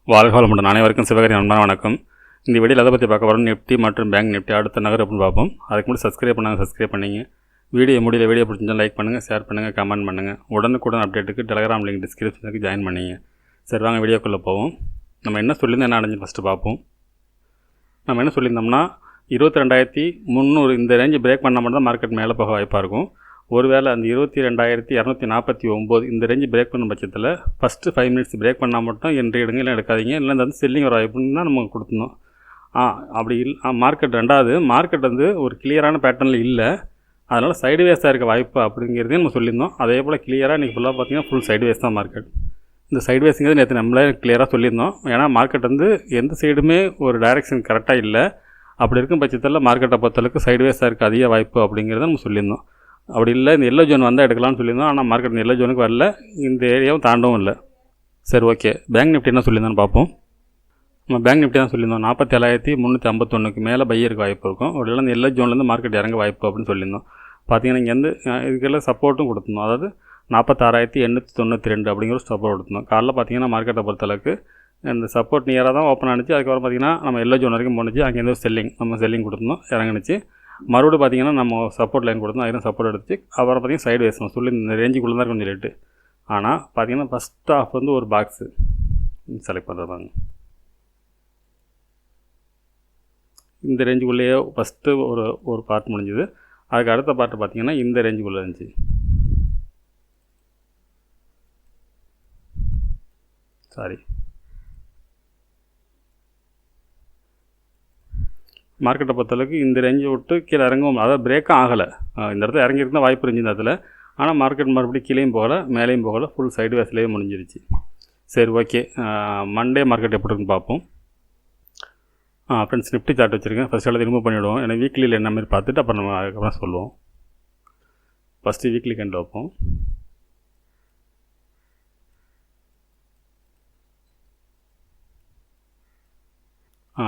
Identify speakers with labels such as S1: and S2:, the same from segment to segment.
S1: வாழ்க வளமுடன். அனைவருக்கும் சிவகரி அன்பான வணக்கம். இந்த வீடியோவில் எதை பற்றி பார்க்க போகிறோம், நிஃப்டி மற்றும் பேங்க் நிஃப்டி அடுத்த நகர் அப்படின்னு பார்ப்போம். அதுக்கு முன்னாடி சப்ஸ்கிரைப் பண்ணிங்க. வீடியோ பிடிச்சிருந்தா லைக் பண்ணுங்கள், ஷேர் பண்ணுங்கள், கமெண்ட் பண்ணுங்கள். உடனுக்குடன் அப்டேட்டுக்கு டெலிகிராம் லிங்க் டிஸ்கிரிப்ஷனுக்கு ஜாயின் பண்ணிங்க. சரி, வாங்க வீடியோக்குள்ளே போவோம். நம்ம என்ன சொல்லியிருந்தோம், என்ன அடைஞ்சு ஃபஸ்ட்டு பார்ப்போம். நம்ம என்ன சொல்லியிருந்தோம்னா 22,300 இந்த ரேஞ்சு பிரேக் பண்ணால் மட்டும் தான் மார்க்கெட் மேலே போக வாய்ப்பாக இருக்கும். ஒருவேளை அந்த 22,249 இந்த ரேஞ்சு பிரேக் பண்ணும் பட்சத்தில் ஃபஸ்ட்டு 5 மினிட்ஸ் பிரேக் பண்ணால் மட்டும் என்ட்ரி எடுங்க, இல்லை எடுக்காதீங்க, இல்லை வந்து செல்லிங் வர வாய்ப்புன்னு தான் நம்ம கொடுத்துருந்தோம். அப்படி மார்க்கெட் ரெண்டாவது மார்க்கெட் வந்து ஒரு கிளியரான பேட்டர்னில் இல்லை, அதனால் சைடுவேஸாக இருக்க வாய்ப்பு அப்படிங்கிறதையும் நம்ம சொல்லியிருந்தோம். அதே போல் கிளியராக இன்றைக்கி ஃபுல்லாக பார்த்திங்கன்னா ஃபுல் சைடுவேஸ் தான் மார்க்கெட். இந்த சைடுவேஸுங்கிறது நேற்று நம்மளே கிளியராக சொல்லியிருந்தோம். ஏன்னா மார்க்கெட் வந்து எந்த சைடுமே ஒரு டைரெக்ஷன் கரெக்டாக இல்லை. அப்படி இருக்கும் பட்சத்தில் மார்க்கெட்டை பொறுத்தளவுக்கு சைடுவேஸாக இருக்க அதிக வாய்ப்பு அப்படிங்கிறத நம்ம சொல்லியிருந்தோம். அப்படி இல்லை, இந்த எல்லோ ஜோன் வந்தால் எடுக்கலாம்னு சொல்லியிருந்தோம். ஆனால் மார்க்கெட் இந்த எல்லோ ஜோனுக்கு வரல, இந்த ஏரியாவும் தாண்டவும் இல்லை. சரி, ஓகே. பேங்க் நிஃப்டி என்ன சொல்லியிருந்தோன்னு பார்ப்போம். நம்ம பேங்க் நிஃப்டி தான் சொல்லியிருந்தோம் 47,351க்கு மேலே பையருக்கு வாய்ப்பு இருக்கும். ஒரு இல்லை இந்த எல்லோ ஜோன்லேருந்து மார்க்கெட் இறங்க வாய்ப்பு அப்படின்னு சொல்லியிருந்தோம். பார்த்தீங்கன்னா இங்கேருந்து இதுக்கெல்லாம் சப்போர்ட்டும் கொடுத்துருந்தோம். அதாவது 46,892 அப்படிங்கிற ஒரு சப்போர்ட் கொடுத்துருந்தோம். காலைல பார்த்தீங்கன்னா மார்க்கெட்டை பொறுத்தளவுக்கு இந்த சப்போர்ட் நியராக தான் ஓப்பன் ஆனிச்சு. அதுக்கப்புறம் பார்த்திங்கன்னா நம்ம எல்லோ ஜோன் வரைக்கும் போணுச்சு. அங்கேருந்து செல்லிங் கொடுத்துருந்தோம், இறங்குனுச்சு. மறுபடியும் பார்த்திங்கன்னா நம்ம சப்போர்ட் லைன் கொடுத்தோம், அதுவும் சப்போர்ட் எடுத்துச்சு. அப்புறம் பார்த்திங்கன்னா சைடு வேஸ் நம்ம சொல்லி இந்த ரேஞ்சுக்குள்ளே தான் கொஞ்சம் ரேட்டு. ஆனால் பார்த்திங்கன்னா ஃபஸ்ட் ஆஃப் வந்து ஒரு பாக்ஸு செலக்ட் பண்ணுறாங்க. இந்த ரேஞ்சுக்குள்ளேயே ஃபஸ்ட்டு ஒரு பார்ட் முடிஞ்சுது. அதுக்கு அடுத்த பார்ட்டு பார்த்திங்கன்னா இந்த ரேஞ்சுக்குள்ளே இருந்துச்சு. மார்க்கெட்டை பொறுத்தளவுக்கு இந்த ரேஞ்சை விட்டு கீழே இறங்கவும், அதாவது பிரேக்கும் ஆகலை. இந்த இடத்துல இறங்கியிருந்தால் வாய்ப்பு இருந்துச்சு இந்த இடத்துல. ஆனால் மார்க்கெட் மறுபடியும் கீழேயும் போகலை, மேலேயும் போகலை, ஃபுல் சைடு வேஸ்லேயே முடிஞ்சிருச்சு. சரி, ஓகே. மண்டே மார்க்கெட் எப்படி இருக்குன்னு பார்ப்போம். ஃப்ரெண்ட்ஸ், நிஃப்டி சார்ட் வச்சுருக்கேன். ஃபஸ்ட் எல்லாம் ரிமூவ் பண்ணிவிடுவோம். ஏன்னா வீக்லியில் என்ன மாதிரி பார்த்துட்டு அப்புறம் நம்ம அதுக்கப்புறம் சொல்லுவோம். ஃபஸ்ட்டு வீக்லி கேண்டில் வைப்போம்.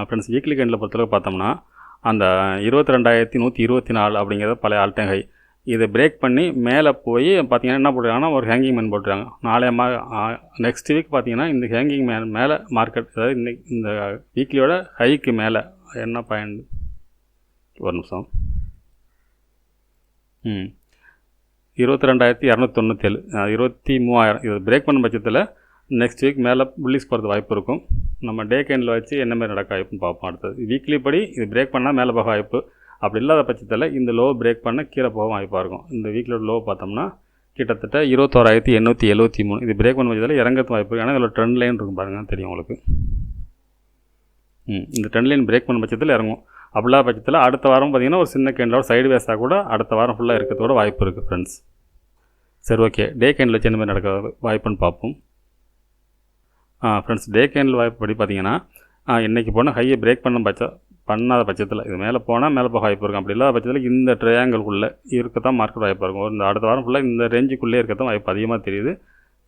S1: ஃப்ரெண்ட்ஸ், வீக்லி கேண்டில் பொறுத்தளவுக்கு பார்த்தோம்னா அந்த 22,124 அப்படிங்கிறத பழைய ஆல் டைம் ஹை. இதை பிரேக் பண்ணி மேலே போய் பார்த்திங்கன்னா என்ன போட்டுருக்காங்கன்னா ஒரு ஹேங்கிங் மேன் போட்டுருக்காங்க. நெக்ஸ்ட் வீக் பார்த்திங்கன்னா இந்த ஹேங்கிங் மேன் மேலே மார்க்கெட், அதாவது இந்த வீக்லியோட ஹைக்கு மேலே என்ன பாயிண்ட், ஒரு நிமிஷம், 22,297 23,000 இதை பிரேக் பண்ண பட்சத்தில் நெக்ஸ்ட் வீக் மேலே புல்லிஸ் போகிறது வாய்ப்பு இருக்கும். நம்ம டே கேண்டில் வச்சு என்ன மாதிரி நடக்க வாய்ப்புன்னு பார்ப்போம். அடுத்தது வீக்லி படி இது பிரேக் பண்ணால் மேலே போக வாய்ப்பு. அப்படி இல்லாத பட்சத்தில் இந்த லோ பிரேக் பண்ண கீழே போக வாய்ப்பாக இருக்கும். இந்த வீக்கிலோட லோ பார்த்தோம்னா கிட்டத்தட்ட 21,873. இது பிரேக் பண்ண பட்சத்தில் இறங்கிறது வாய்ப்பு இருக்குது. ஏன்னா இதில் ட்ரெண்ட் லைன் இருக்கும் பாருங்கள், தெரியும் உங்களுக்கு. இந்த ட்ரெண்ட் லைன் பிரேக் பண்ண பட்சத்தில் இறங்கும். அப்படில்லாத பட்சத்தில் அடுத்த வாரம் பார்த்திங்கன்னா ஒரு சின்ன கேண்டிலோட சைடு வேஸாக கூட அடுத்த வாரம் ஃபுல்லாக இருக்கிறதோட வாய்ப்பு இருக்குது ஃப்ரெண்ட்ஸ். சரி, ஓகே. டே கேண்டில் வச்சு என்ன மாதிரி நடக்க வாய்ப்புன்னு பார்ப்போம். ஃப்ரெண்ட்ஸ், டே கேண்டில் வாய்ப்பு படி பார்த்திங்கன்னா இன்றைக்கி போனால் ஹையை பிரேக் பண்ணாத பட்சத்தில் இது மேலே போனால் மேலே போக வாய்ப்பு இருக்கும். அப்படி இல்லாத பட்சத்தில் இந்த ட்ரையாங்கிள்குள்ளே இருக்க தான் மார்க்கெட் வாய்ப்பாக இருக்கும். இந்த அடுத்த வாரம் ஃபுல்லாக இந்த ரேஞ்சுக்குள்ளே இருக்க தான் வாய்ப்பு அதிகமாக தெரியுது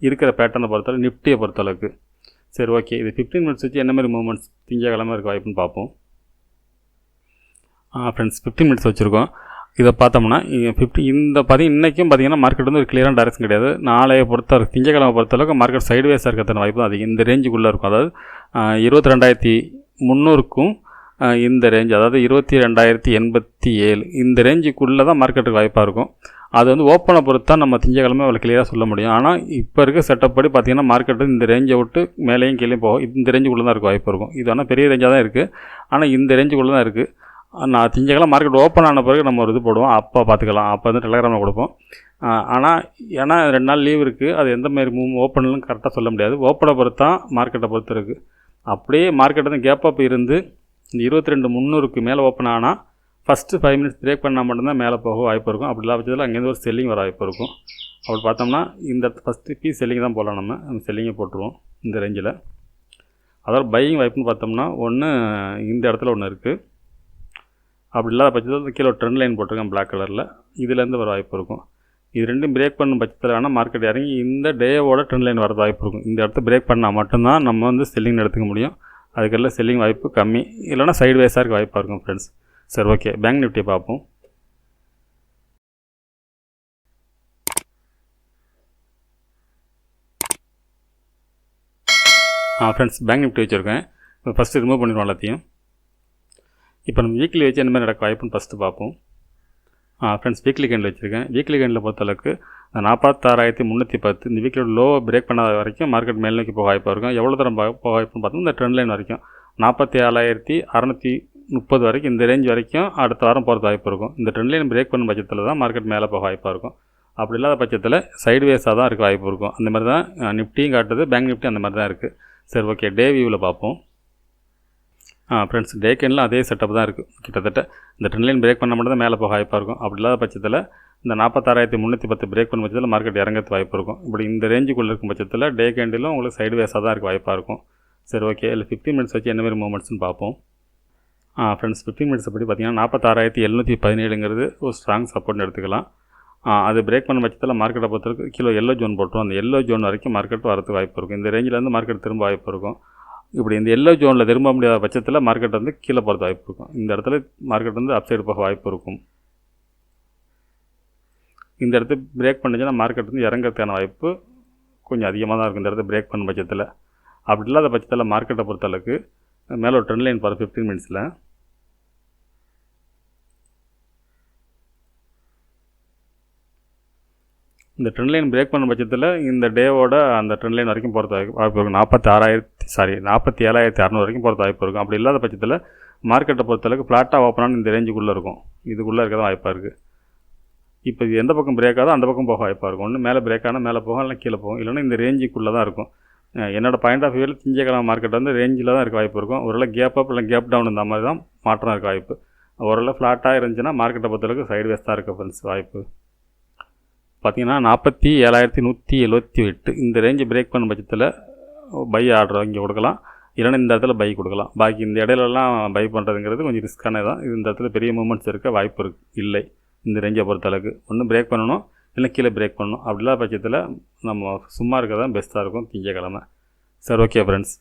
S1: இருக்கிற பேட்டர்னை பொறுத்தளவு, நிஃப்டியை பொறுத்தளவுக்கு. சரி, ஓகே. இது 15 மினிட்ஸ் வச்சு என்ன மாதிரி மூவ்மெண்ட்ஸ் திங்கக்கிழமை இருக்க வாய்ப்புன்னு பார்ப்போம். ஃப்ரெண்ட்ஸ், 15 மினிட்ஸ் வச்சுருக்கோம். இதை பார்த்தோம்னா இன்றைக்கும் பார்த்திங்கன்னா மார்க்கெட் வந்து ஒரு கிளியரான டைரக்ஷன் கிடையாது. நாளையை பொறுத்தளவுக்கு திங்கக்கிழமை பொறுத்தளவுக்கு மார்க்கெட் சைடுவேஸாக இருக்கிறதுன வாய்ப்பு தான் அதிகம். இந்த ரேஞ்சுக்குள்ளே இருக்கும். அதாவது 22,300க்கும் இந்த ரேஞ்ச், அதாவது 22,087 இந்த ரேஞ்சுக்குள்ளே தான் மார்க்கெட்டுக்கு வாய்ப்பாக இருக்கும். அது வந்து ஓப்பனை பொறுத்து தான் நம்ம திங்கக்கிழமை அவ்வளோ கிளியராக சொல்ல முடியும். ஆனால் இப்போ இருக்க செட்டப் படி பார்த்திங்கன்னா மார்க்கெட்டு இந்த ரேஞ்சை விட்டு மேலேயும் கீழே போகும். இந்த ரேஞ்சுக்குள்ளே தான் இருக்க வாய்ப்பு இருக்கும். இது ஆனால் பெரிய ரேஞ்சாக தான் இருக்குது. ஆனால் இந்த ரேஞ்சுக்குள்ளே தான் இருக்குது. நான் திங்கக்கிழமை மார்க்கெட் ஓப்பன் ஆன பிறகு நம்ம ஒரு இது போடுவோம், அப்போ பார்த்துக்கலாம். அப்போ வந்து டெலிகிராமில் கொடுப்போம். ஆனால் ஏன்னா 2 நாள் லீவ் இருக்குது, அது எந்த மாதிரி ஓப்பன்லாம் கரெக்டாக சொல்ல முடியாது. ஓப்பனை பொறுத்து தான் மார்க்கெட்டை பொறுத்து இருக்குது. அப்படியே மார்க்கெட் வந்து கேப் அப் இருந்து இந்த 22,300க்கு மேலே ஓப்பன் ஆனால் ஃபஸ்ட்டு 5 மினிட்ஸ் பிரேக் பண்ணால் மட்டும்தான் மேலே போக வாய்ப்பு இருக்கும். அப்படி இல்லாத பட்சத்தில் அங்கேருந்து ஒரு செல்லிங் வர வாய்ப்பு இருக்கும். அப்படி பார்த்தோம்னா இந்த ஃபஸ்ட்டு செல்லிங் தான் போடலாம். நம்ம அந்த செல்லிங்கை போட்டுருவோம் இந்த ரேஞ்சில். அதாவது பையிங் வாய்ப்புன்னு பார்த்தோம்னா ஒன்று இந்த இடத்துல ஒன்று இருக்குது. அப்படி இல்லாத பட்சத்தில் கீழே ட்ரெண்ட் லைன் போட்டிருக்கேன் பிளாக் கலரில், இதுலேருந்து வர வாய்ப்பு இருக்கும். இது ரெண்டும் பிரேக் பண்ணும் பட்சத்தில் வேணால் மார்க்கெட் இறங்கி இந்த டேவோட ட்ரெண்ட் லைன் வர வாய்ப்பு இருக்கும். இந்த இடத்த பிரேக் பண்ணால் மட்டும்தான் நம்ம வந்து செல்லிங் எடுத்துக்க முடியும். அதுக்கெல்லாம் செல்லிங் வாய்ப்பு கம்மி, இல்லைனா சைடு வேஸாக இருக்க வாய்ப்பாக இருக்கும் ஃப்ரெண்ட்ஸ். சரி, ஓகே. பேங்க் நிஃப்டியை பார்ப்போம். ஃப்ரெண்ட்ஸ் பேங்க் நிஃப்டி வச்சுருக்கேன். இப்போ ஃபஸ்ட்டு ரிமூவ் பண்ணிடுவோம் எல்லாத்தையும். இப்போ நம்ம வீக்லி வச்சு என்ன மாதிரி நடக்க வாய்ப்புன்னு ஃபஸ்ட்டு பார்ப்போம். ஃப்ரெண்ட்ஸ் வீக்லி கேண்டில் வச்சுருக்கேன். வீக்லி கேண்டில் பொறுத்தளவுக்கு 46,310 இந்த வீக்கில் லோ பிரேக் பண்ணாத வரைக்கும் மார்க்கெட் மேல் நோக்கி போக வாய்ப்பாக இருக்கும். எவ்வளோ தூரம் போக வாய்ப்புன்னு பார்த்தோம்னா இந்த ட்ரெண்ட் லைன் வரைக்கும் 47,630 வரைக்கும் இந்த ரேஞ்ச் வரைக்கும் அடுத்த வாரம் போகிறது வாய்ப்பு இருக்கும். இந்த ட்ரெண்ட் லைன் பிரேக் பண்ணும் பட்சத்தில் தான் மார்க்கெட் மேலே போக வாய்ப்பாக இருக்கும். அப்படி இல்லாத பட்சத்தில் சைடுவேஸாக தான் இருக்க வாய்ப்பு இருக்கும். அந்த மாதிரி தான் நிஃப்டியும் காட்டுது, பேங்க் நிஃப்டி அந்த மாதிரி தான் இருக்குது. சரி, ஓகே, டே வியூவில் பார்ப்போம். ஃப்ரெண்ட்ஸ் டே கேண்டில் அதே செட்டப் தான் இருக்குது. கிட்டத்தட்ட இந்த ட்ரெண்ட் லைன் பிரேக் பண்ண மட்டும் தான் மேலே போக வாய்ப்பாக இருக்கும். அப்படி இல்லாத பட்சத்தில் இந்த 46,310 பிரேக் பண்ண பட்சத்தில் மார்க்கெட் இறங்கிறது வாய்ப்பு இருக்கும். இப்படி இந்த ரேஞ்சுக்குள்ளே இருக்கும் பட்சத்தில் டே கேண்டிலும் உங்களுக்கு சைடுவேஸாக தான் இருக்க வாய்ப்பாக இருக்கும். சரி, ஓகே, இல்லை 15 மினிட்ஸ் வச்சு என்ன மாதிரி மூவ்மெண்ட்ஸ்னு பார்ப்போம். ஃப்ரெண்ட்ஸ் 15 மினிட்ஸ் படி பார்த்தீங்கன்னா 46,717ங்கிறது ஒரு ஸ்ட்ராங் சப்போர்ட்னு எடுத்துக்கலாம். அது பிரேக் பண்ண பட்சத்தில் மார்க்கெட்டை பொறுத்தவரைக்கும் கிலோ எல்லோ ஜோன் போட்டுரும். அந்த எல்லோ ஜோன் வரைக்கும் மார்க்கெட் வரதுக்கு வாய்ப்பு இருக்கும். இந்த ரேஞ்சிலேருந்து மார்க்கெட் திரும்ப வாய்ப்பு இருக்கும். இப்படி இந்த எல்லோ ஜோனில் திரும்ப முடியாத பட்சத்தில் மார்க்கெட் வந்து கீழே போகிறது வாய்ப்பு இருக்கும். இந்த இடத்துல மார்க்கெட் வந்து அப்சைடு போக வாய்ப்பு இருக்கும். இந்த இடத்துல பிரேக் பண்ணிச்சுன்னா மார்க்கெட் வந்து இறங்கிறதுக்கான வாய்ப்பு கொஞ்சம் அதிகமாக தான் இருக்கும் இந்த இடத்துல பிரேக் பண்ண பட்சத்தில். அப்படி இல்லாத பட்சத்தில் மார்க்கெட்டை பொறுத்தளவுக்கு மேலே ஒரு ட்ரெண்ட் லைன் பாரு 15 மினிட்ஸில். இந்த ட்ரெண்ட் லைன் பிரேக் பண்ண பட்சத்தில் இந்த டேவோட அந்த ட்ரெண்ட் லைன் வரைக்கும் போகிறது வாய்ப்பு இருக்கும். 47,600 வரைக்கும் போகிறது வாய்ப்பு இருக்கும். அப்படி இல்லாத பட்சத்தில் மார்க்கெட்டை பொறுத்தளவுக்கு ஃப்ளாட்டாக ஓப்பனான இந்த ரேஞ்சுக்குள்ளே இருக்கும். இதுக்குள்ளே இருக்க தான் வாய்ப்பாக இருக்குது. இப்போ இது எந்த பக்கம் பிரேக் ஆகுதோ அந்த பக்கம் போக வாய்ப்பாக இருக்கும். ஒன்று மேலே பிரேக் ஆனால் மேலே போகும், இல்லை கீழே போகும், இல்லைன்னா இந்த ரேஞ்சுக்குள்ளே தான் இருக்கும். என்னோடய பாயிண்ட் ஆஃப் வியூவில் திங்கக்கிழமை மார்க்கெட் வந்து ரேஞ்சில் தான் இருக்க வாய்ப்பு இருக்கும். ஒருவேளை கேப் அப் இல்லை கேப் டவுன் இந்த மாதிரி தான் மாற்றம் இருக்க வாய்ப்பு. ஒருவேளை ஃப்ளாட்டாக இருந்துச்சுன்னா மார்க்கெட்டை பொறுத்தளவுக்கு சைடுவேஸ் தான் இருக்க ஃப்ரெண்ட்ஸ் வாய்ப்பு. பார்த்தீங்கன்னா 47,178 இந்த ரேஞ்சு பிரேக் பண்ண பட்சத்தில் பை ஆர்டர் இங்கே கொடுக்கலாம், இல்லைன்னா இந்த இடத்துல பை கொடுக்கலாம். பாக்கி இந்த இடையிலலாம் பை பண்ணுறதுங்கிறது கொஞ்சம் ரிஸ்க்கானது தான். இந்த இடத்துல பெரிய மூமெண்ட்ஸ் இருக்க வாய்ப்பு இல்லை. இந்த ரேஞ்சை பொறுத்தளவுக்கு ஒன்று பிரேக் பண்ணணும், இல்லை கீழே பிரேக் பண்ணணும். அப்படிலாம் பட்சத்தில் நம்ம சும்மா இருக்க தான் பெஸ்ட்டாக இருக்கும் திங்கக்கிழமை. சரி, ஓகே ஃப்ரெண்ட்ஸ்,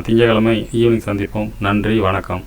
S1: திங்கக்கிழமை ஈவினிங் சந்திப்போம். நன்றி, வணக்கம்.